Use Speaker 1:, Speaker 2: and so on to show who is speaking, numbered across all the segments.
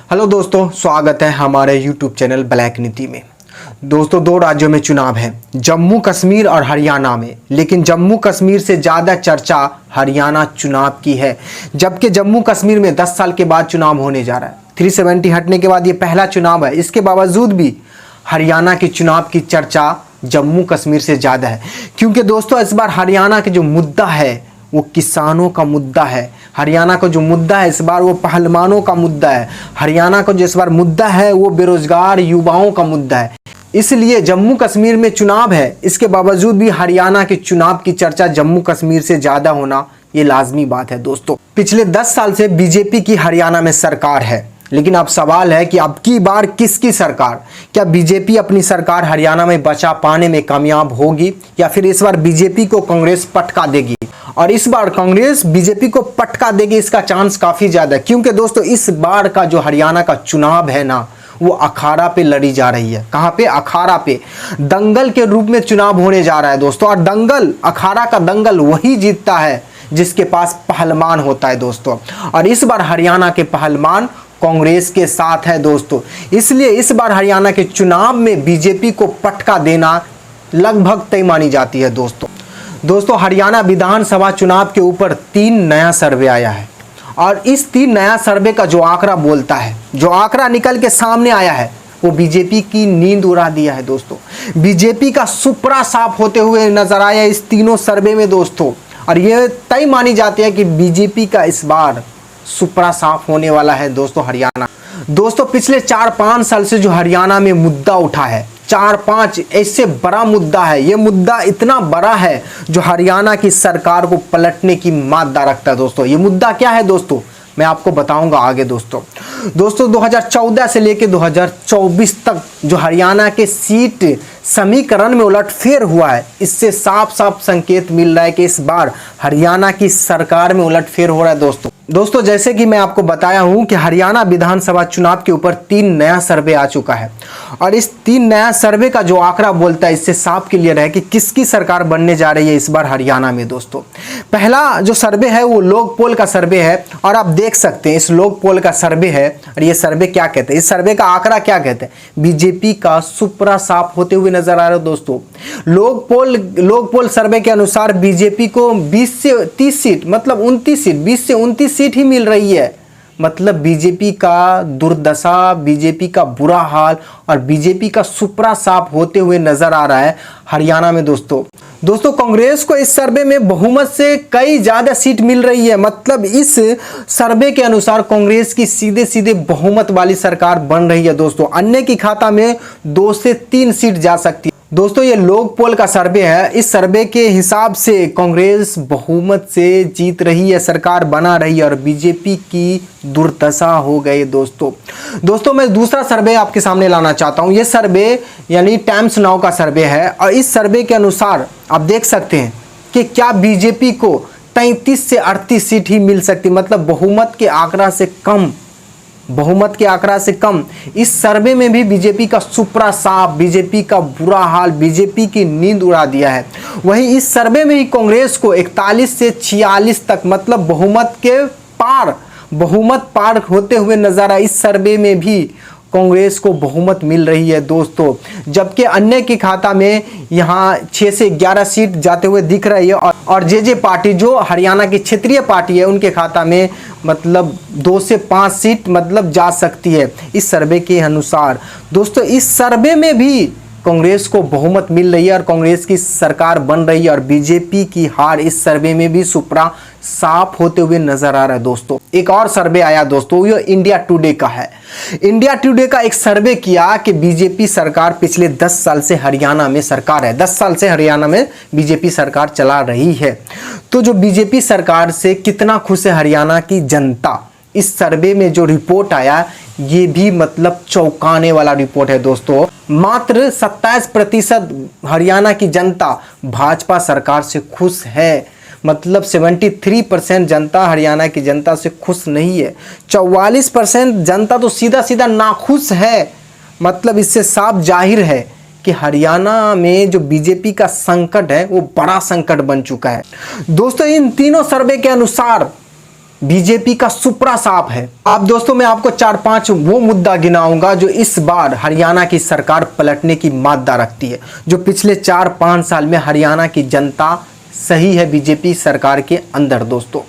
Speaker 1: Hello दोस्तों, स्वागत है हमारे यूट्यूब चैनल ब्लैक नीति में। दोस्तों, दो राज्यों में चुनाव है, जम्मू कश्मीर और हरियाणा में। लेकिन जम्मू कश्मीर से ज़्यादा चर्चा हरियाणा चुनाव की है, जबकि जम्मू कश्मीर में 10 साल के बाद चुनाव होने जा रहा है। 370 हटने के बाद ये पहला चुनाव है। इसके बावजूद भी हरियाणा के चुनाव की चर्चा जम्मू कश्मीर से ज़्यादा है, क्योंकि दोस्तों इस बार हरियाणा के जो मुद्दा है वो किसानों का मुद्दा है। हरियाणा का जो मुद्दा है इस बार वो पहलवानों का मुद्दा है। हरियाणा का जो इस बार मुद्दा है वो बेरोजगार युवाओं का मुद्दा है। इसलिए जम्मू कश्मीर में चुनाव है, इसके बावजूद भी हरियाणा के चुनाव की चर्चा जम्मू कश्मीर से ज़्यादा होना ये लाजमी बात है। दोस्तों, पिछले 10 साल से बीजेपी की हरियाणा में सरकार है, लेकिन अब सवाल है कि अब की बार किसकी सरकार? क्या बीजेपी अपनी सरकार हरियाणा में बचा पाने में कामयाब होगी, या फिर इस बार बीजेपी को कांग्रेस पटका देगी? और इस बार कांग्रेस बीजेपी को पटका देगी, इसका चांस काफी ज्यादा है, क्योंकि दोस्तों इस बार का जो हरियाणा का चुनाव है ना, वो अखाड़ा पे लड़ी जा रही है। कहां पे? अखाड़ा पे। दंगल के रूप में चुनाव होने जा रहा है दोस्तों। और दंगल, अखाड़ा का दंगल वही जीतता है जिसके पास पहलवान होता है दोस्तों। और इस बार हरियाणा के पहलवान कांग्रेस के साथ है दोस्तों। इसलिए इस बार हरियाणा के चुनाव में बीजेपी को पटका देना लगभग तय मानी जाती है दोस्तों, हरियाणा विधानसभा चुनाव के ऊपर 3 नया सर्वे आया है, और इस 3 नया सर्वे का जो आंकड़ा बोलता है, जो आंकड़ा निकल के सामने आया है, वो बीजेपी की नींद उड़ा दिया है दोस्तों। बीजेपी का सुपड़ा साफ होते हुए नजर आया इस तीनों सर्वे में दोस्तों। और ये तय मानी जाती है कि बीजेपी का इस बार सुपड़ा साफ होने वाला है दोस्तों हरियाणा। दोस्तों, पिछले 4-5 साल से जो हरियाणा में मुद्दा उठा है, 4-5 ऐसे बड़ा मुद्दा है, ये मुद्दा इतना बड़ा है जो हरियाणा की सरकार को पलटने की मादा रखता है दोस्तों। ये मुद्दा क्या है दोस्तों, मैं आपको बताऊंगा आगे दोस्तों। 2014 से लेकर 2024 तक जो हरियाणा के सीट समीकरण में उलटफेर हुआ है, इससे साफ साफ संकेत मिल रहा है कि इस बार हरियाणा की सरकार में उलटफेर हो रहा है दोस्तों, जैसे कि मैं आपको बताया हूं कि हरियाणा विधानसभा चुनाव के ऊपर 3 नया सर्वे आ चुका है, और इस 3 नया सर्वे का जो आंकड़ा बोलता है, इससे साफ क्लियर है कि किसकी सरकार बनने जा रही है इस बार हरियाणा में दोस्तों। पहला जो सर्वे है वो लोक पोल का सर्वे है, और आप देख सकते हैं इस लोक पोल का सर्वे है। और ये सर्वे क्या कहते हैं, इस सर्वे का आंकड़ा क्या कहते हैं? बीजेपी का सुपड़ा साफ होते हुए नजर आ रहा है दोस्तों। लोक पोल सर्वे के अनुसार बीजेपी को 20 से 30 सीट, मतलब 29 सीट, 20 से 29 सीट ही मिल रही है। मतलब बीजेपी का दुर्दशा, बीजेपी का बुरा हाल और बीजेपी का सुपड़ा साफ होते हुए नजर आ रहा है हरियाणा में दोस्तों, कांग्रेस को इस सर्वे में बहुमत से कई ज्यादा सीट मिल रही है। मतलब इस सर्वे के अनुसार कांग्रेस की सीधे सीधे बहुमत वाली सरकार बन रही है दोस्तों। अन्य की खाता में 2 से 3 सीट जा सकती है दोस्तों। ये लोक पोल का सर्वे है, इस सर्वे के हिसाब से कांग्रेस बहुमत से जीत रही है, सरकार बना रही है, और बीजेपी की दुर्दशा हो गई दोस्तों। मैं दूसरा सर्वे आपके सामने लाना चाहता हूं। ये सर्वे यानी टाइम्स नाउ का सर्वे है, और इस सर्वे के अनुसार आप देख सकते हैं कि क्या बीजेपी को 33 से 38 सीट ही मिल सकती, मतलब बहुमत के आंकड़ा से कम। इस सर्वे में भी बीजेपी का सुपड़ा साफ, बीजेपी का बुरा हाल, बीजेपी की नींद उड़ा दिया है। वहीं इस सर्वे में ही कांग्रेस को 41 से 46 तक, मतलब बहुमत पार होते हुए नजर आया। इस सर्वे में भी कांग्रेस को बहुमत मिल रही है दोस्तों, जबकि अन्य के खाता में यहाँ 6 से 11 सीट जाते हुए दिख रही है। और जे पार्टी जो हरियाणा की क्षेत्रीय पार्टी है, उनके खाता में मतलब 2 से 5 सीट मतलब जा सकती है इस सर्वे के अनुसार दोस्तों। इस सर्वे में भी कांग्रेस को बहुमत मिल रही है और कांग्रेस की सरकार बन रही है, और बीजेपी की हार इस सर्वे में भी सुपड़ा साफ होते हुए नजर आ रहा है दोस्तों। एक और सर्वे आया दोस्तों, ये इंडिया टुडे का है। इंडिया टुडे का एक सर्वे किया कि बीजेपी सरकार पिछले 10 साल से हरियाणा में सरकार है, 10 साल से हरियाणा में बीजेपी सरकार चला रही है। तो जो बीजेपी सरकार से कितना खुश है हरियाणा की जनता, इस सर्वे में जो रिपोर्ट आया ये भी मतलब चौंकाने वाला रिपोर्ट है दोस्तों। मात्र 27% हरियाणा की जनता भाजपा सरकार से खुश है, मतलब 73% जनता हरियाणा की जनता से खुश नहीं है। 44% जनता तो सीधा सीधा नाखुश है। मतलब इससे साफ जाहिर है कि हरियाणा में जो बीजेपी का संकट है वो बड़ा संकट बन चुका है दोस्तों। इन तीनों सर्वे के अनुसार बीजेपी का सुपरा साफ है। अब दोस्तों मैं आपको 4-5 वो मुद्दा गिनाऊंगा जो इस बार हरियाणा की सरकार पलटने की मादा रखती है। जो पिछले 4-5 साल में हरियाणा की जनता सही है बीजेपी सरकार के अंदर। दोस्तों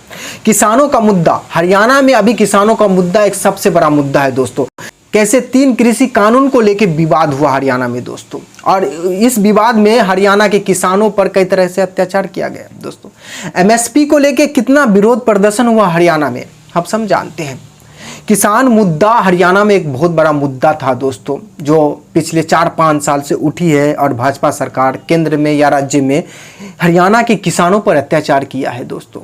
Speaker 1: किसानों का मुद्दा, हरियाणा में अभी किसानों का मुद्दा एक सबसे बड़ा मुद्दा है दोस्तों। कैसे 3 कृषि कानून को लेकर विवाद हुआ हरियाणा में दोस्तों, और इस विवाद में हरियाणा के किसानों पर कई तरह से अत्याचार किया गया दोस्तों। एमएसपी को लेकर कितना विरोध प्रदर्शन हुआ हरियाणा में हम सब जानते हैं। किसान मुद्दा हरियाणा में एक बहुत बड़ा मुद्दा था दोस्तों, जो पिछले 4-5 साल से उठी है और भाजपा सरकार केंद्र में या राज्य में हरियाणा के किसानों पर अत्याचार किया है दोस्तों।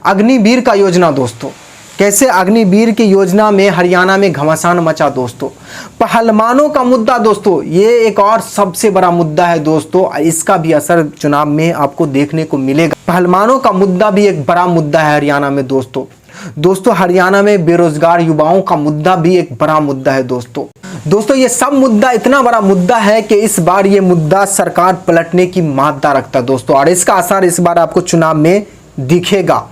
Speaker 1: अग्निवीर का योजना दोस्तों, कैसे अग्निवीर की योजना में हरियाणा में घमासान मचा दोस्तों। पहलवानों का मुद्दा दोस्तों, ये एक और सबसे बड़ा मुद्दा है दोस्तों। इसका भी असर चुनाव में आपको देखने को मिलेगा। पहलवानों का मुद्दा भी एक बड़ा मुद्दा है हरियाणा में दोस्तों हरियाणा में बेरोजगार युवाओं का मुद्दा भी एक बड़ा मुद्दा है दोस्तों ये सब मुद्दा इतना बड़ा मुद्दा है कि इस बार ये मुद्दा सरकार पलटने की मादा रखता है दोस्तों, और इसका असर इस बार आपको चुनाव में दिखेगा।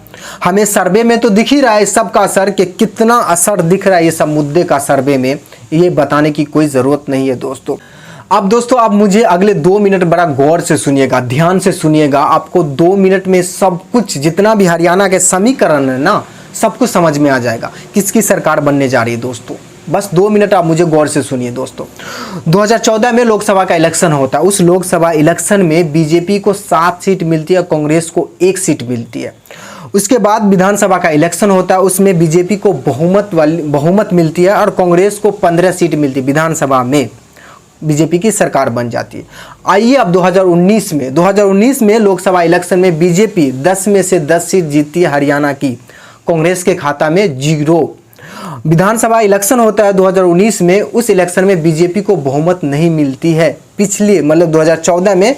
Speaker 1: हमें सर्वे में तो दिख ही रहा है इस सब का असर, कि कितना असर दिख रहा है ये सब मुद्दे का सर्वे में, ये बताने की कोई जरूरत नहीं है दोस्तों। अब दोस्तों आप मुझे अगले 2 मिनट बड़ा गौर से सुनिएगा, ध्यान से सुनिएगा। आपको 2 मिनट में सब कुछ, जितना भी हरियाणा के समीकरण है ना, सब कुछ समझ में आ जाएगा किसकी सरकार बनने जा रही है दोस्तों। बस 2 मिनट आप मुझे गौर से सुनिए दोस्तों। 2014 में लोकसभा का इलेक्शन होता है। उस लोकसभा इलेक्शन में बीजेपी को 7 सीट मिलती है, कांग्रेस को 1 सीट मिलती है। उसके बाद विधानसभा का इलेक्शन होता है, उसमें बीजेपी को बहुमत मिलती है और कांग्रेस को 15 सीट मिलती है। विधानसभा में बीजेपी की सरकार बन जाती है। आइए अब 2019 में लोकसभा इलेक्शन में बीजेपी 10 में से 10 सीट जीतती है हरियाणा की, कांग्रेस के खाता में 0। विधानसभा इलेक्शन होता है 2019 में, उस इलेक्शन में बीजेपी को बहुमत नहीं मिलती है। पिछले मतलब 2014 में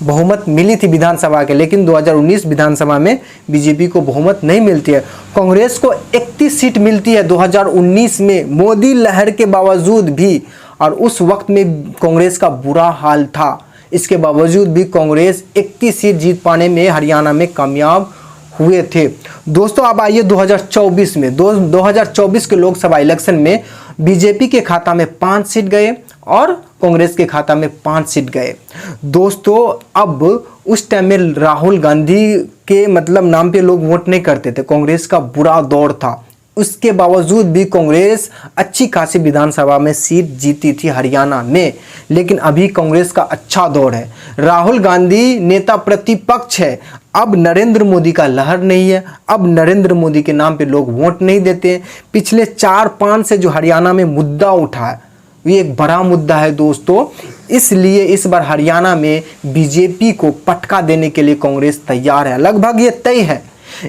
Speaker 1: बहुमत मिली थी विधानसभा के, लेकिन 2019 विधानसभा में बीजेपी को बहुमत नहीं मिलती है। कांग्रेस को 31 सीट मिलती है 2019 में, मोदी लहर के बावजूद भी, और उस वक्त में कांग्रेस का बुरा हाल था। इसके बावजूद भी कांग्रेस 31 सीट जीत पाने में हरियाणा में कामयाब हुए थे दोस्तों। अब आइए 2024 में, 2024 के लोकसभा इलेक्शन में बीजेपी के खाता में 5 सीट गए और कांग्रेस के खाता में 5 सीट गए दोस्तों। अब उस टाइम में राहुल गांधी के मतलब नाम पे लोग वोट नहीं करते थे, कांग्रेस का बुरा दौर था। उसके बावजूद भी कांग्रेस अच्छी खासी विधानसभा में सीट जीती थी हरियाणा में, लेकिन अभी कांग्रेस का अच्छा दौर है। राहुल गांधी नेता प्रतिपक्ष है। अब नरेंद्र मोदी का लहर नहीं है, अब नरेंद्र मोदी के नाम पे लोग वोट नहीं देते। पिछले 4-5 से जो हरियाणा में मुद्दा उठा है, ये एक बड़ा मुद्दा है दोस्तों। इसलिए इस बार हरियाणा में बीजेपी को पटका देने के लिए कांग्रेस तैयार है, लगभग ये तय है।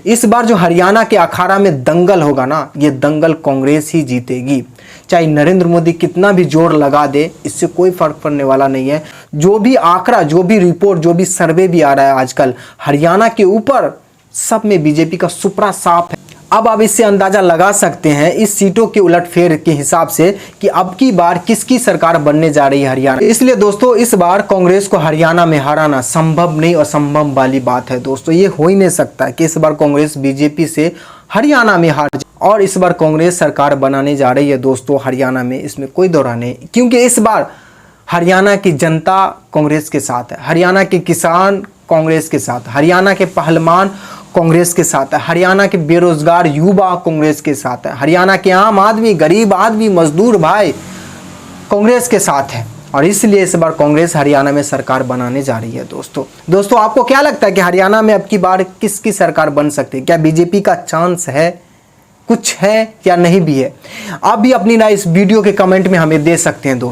Speaker 1: इस बार जो हरियाणा के अखाड़ा में दंगल होगा ना, ये दंगल कांग्रेस ही जीतेगी। चाहे नरेंद्र मोदी कितना भी जोर लगा दे, इससे कोई फर्क पड़ने वाला नहीं है। जो भी आंकड़ा, जो भी रिपोर्ट, जो भी सर्वे भी आ रहा है आजकल हरियाणा के ऊपर, सब में बीजेपी का सुपरा साफ है। अब आप इससे अंदाजा लगा सकते हैं इस सीटों के उलटफेर के हिसाब से कि अब की बार किसकी सरकार बनने जा रही है हरियाणा। इसलिए दोस्तों इस बार कांग्रेस को हरियाणा में हराना संभव नहीं, असंभव वाली बात है दोस्तों। ये हो ही नहीं सकता कि इस बार कांग्रेस बीजेपी से हरियाणा में हार जाए, और इस बार कांग्रेस सरकार बनाने जा रही है दोस्तों हरियाणा में, इसमें कोई दौरा नहीं। क्योंकि इस बार हरियाणा की जनता कांग्रेस के साथ है, हरियाणा के किसान कांग्रेस के साथ, हरियाणा के पहलवान कांग्रेस के साथ है, हरियाणा के बेरोजगार युवा कांग्रेस के साथ है, हरियाणा के आम आदमी, गरीब आदमी, मजदूर भाई कांग्रेस के साथ है। और इसलिए इस बार कांग्रेस हरियाणा में सरकार बनाने जा रही है दोस्तों आपको क्या लगता है कि हरियाणा में अब की बार किसकी सरकार बन सकती है? क्या बीजेपी का चांस है, कुछ है या नहीं भी है? आप भी अपनी राय इस वीडियो के कमेंट में हमें दे सकते हैं दोस्तों।